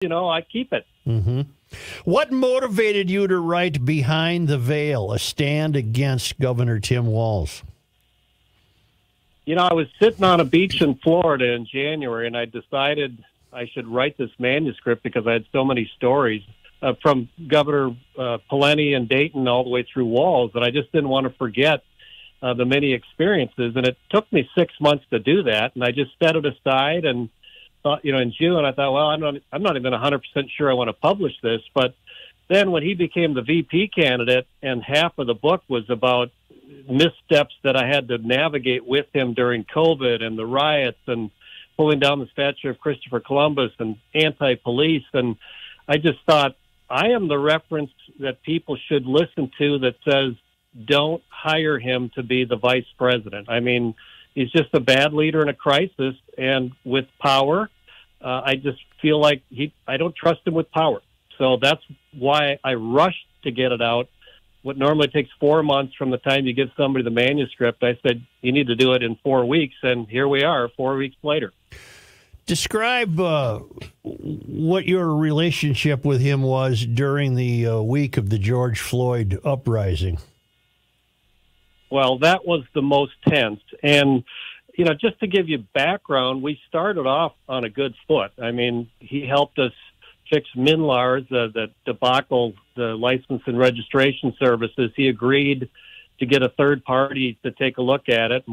I keep it. Mm-hmm. What motivated you to write Behind the Veil, a stand against Governor Tim Walz? I was sitting on a beach in Florida in January, and I decided I should write this manuscript because I had so many stories from Governor Pawlenty and Dayton all the way through Walz that I just didn't want to forget the many experiences. And it took me 6 months to do that, and I just set it aside and thought, in June, I thought, well, I'm not even 100% sure I want to publish this. But then when he became the VP candidate and half of the book was about missteps that I had to navigate with him during COVID and the riots and pulling down the statue of Christopher Columbus and anti-police, and I just thought, I am the reference that people should listen to that says, don't hire him to be the vice president. I mean, he's just a bad leader in a crisis, and with power, I just feel like I don't trust him with power. So that's why I rushed to get it out. What normally takes 4 months from the time you give somebody the manuscript, I said, you need to do it in 4 weeks, and here we are 4 weeks later. Describe what your relationship with him was during the week of the George Floyd uprising. Well, that was the most tense. And, just to give you background, we started off on a good foot. I mean, he helped us fix MNLARS, the debacle, the license and registration services. He agreed to get a third party to take a look at it,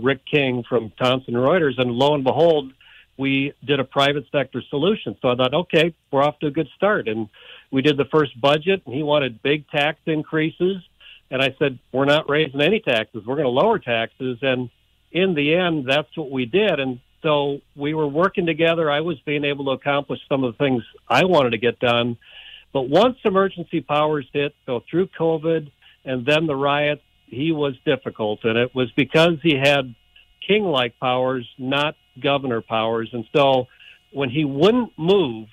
Rick King from Thomson Reuters, and lo and behold, we did a private sector solution. So I thought, okay, we're off to a good start. And we did the first budget, and he wanted big tax increases. And I said, we're not raising any taxes. We're going to lower taxes. And in the end, that's what we did. And so we were working together. I was being able to accomplish some of the things I wanted to get done. But once emergency powers hit, so through COVID and then the riots, he was difficult. And it was because he had king-like powers, not governor powers. And so when he wouldn't move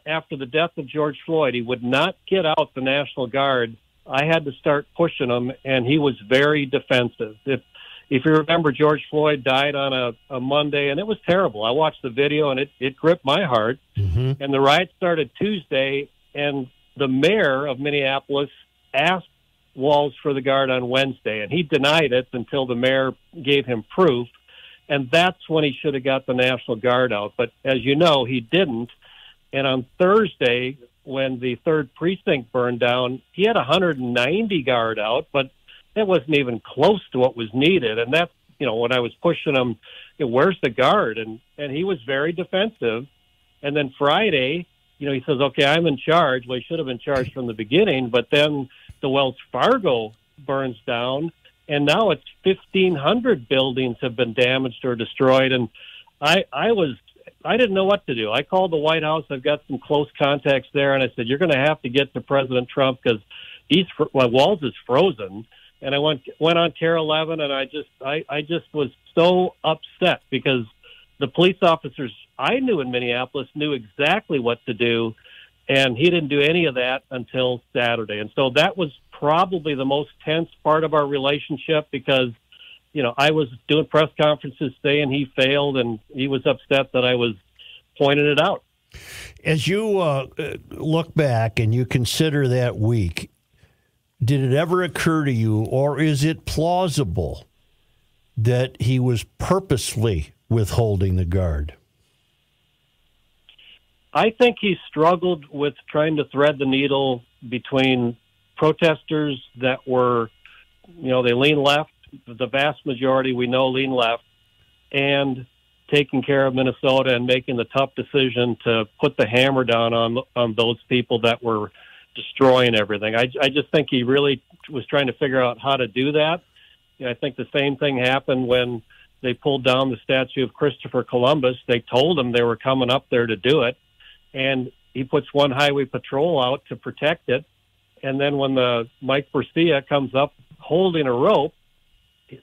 after the death of George Floyd, he would not get out the National Guard. I had to start pushing him, and he was very defensive. If you remember, George Floyd died on a Monday, and it was terrible. I watched the video, and it gripped my heart. Mm-hmm. And the riot started Tuesday, and the mayor of Minneapolis asked Walz for the Guard on Wednesday, and he denied it until the mayor gave him proof. And that's when he should have got the National Guard out. But as you know, he didn't. And on Thursday, when the 3rd Precinct burned down, he had 190 Guard out, but that wasn't even close to what was needed. And that's, when I was pushing him, where's the Guard? And he was very defensive. And then Friday, he says, okay, I'm in charge. Well, he should have been charged from the beginning. But then the Wells Fargo burns down, and now it's 1,500 buildings have been damaged or destroyed. And I didn't know what to do. I called the White House. I've got some close contacts there, and I said, you're going to have to get to President Trump because Walz is frozen. And I went on Care 11, and I just was so upset because the police officers I knew in Minneapolis knew exactly what to do, and he didn't do any of that until Saturday. And so that was probably the most tense part of our relationship because, I was doing press conferences saying he failed, and he was upset that I was pointing it out. As you look back and you consider that week, did it ever occur to you, or is it plausible that he was purposely withholding the Guard? I think he struggled with trying to thread the needle between protesters that were, they lean left, the vast majority we know lean left, and taking care of Minnesota and making the tough decision to put the hammer down on those people that were destroying everything. I just think he really was trying to figure out how to do that. I think the same thing happened when they pulled down the statue of Christopher Columbus. They told him they were coming up there to do it, and he puts one highway patrol out to protect it. And then when the Mike Garcia comes up holding a rope,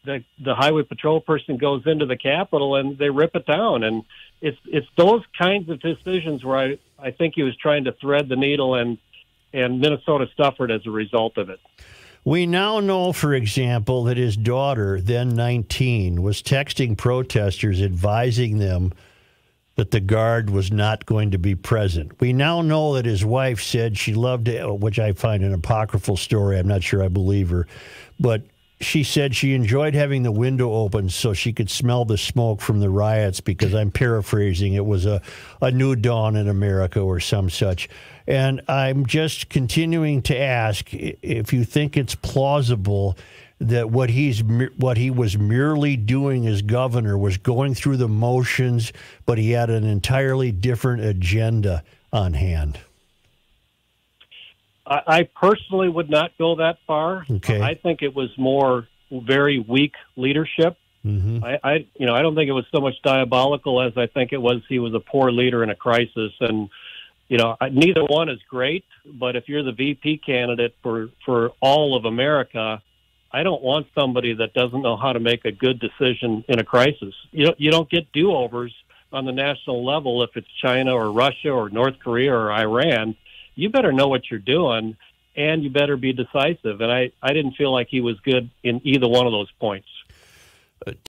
the highway patrol person goes into the Capitol and they rip it down. And it's those kinds of decisions where I think he was trying to thread the needle, and Minnesota suffered as a result of it. We now know, for example, that his daughter, then 19, was texting protesters advising them that the Guard was not going to be present. We now know that his wife said she loved it, which I find an apocryphal story. I'm not sure I believe her. But she said she enjoyed having the window open so she could smell the smoke from the riots because, I'm paraphrasing, it was a new dawn in America or some such. And I'm just continuing to ask if you think it's plausible that what he was merely doing as governor was going through the motions, but he had an entirely different agenda on hand. I personally would not go that far. Okay. I think it was more very weak leadership. Mm-hmm. I don't think it was so much diabolical as I think it was he was a poor leader in a crisis. And, neither one is great, but if you're the VP candidate for all of America, I don't want somebody that doesn't know how to make a good decision in a crisis. You don't get do-overs on the national level if it's China or Russia or North Korea or Iran. You better know what you're doing, and you better be decisive. And I didn't feel like he was good in either one of those points.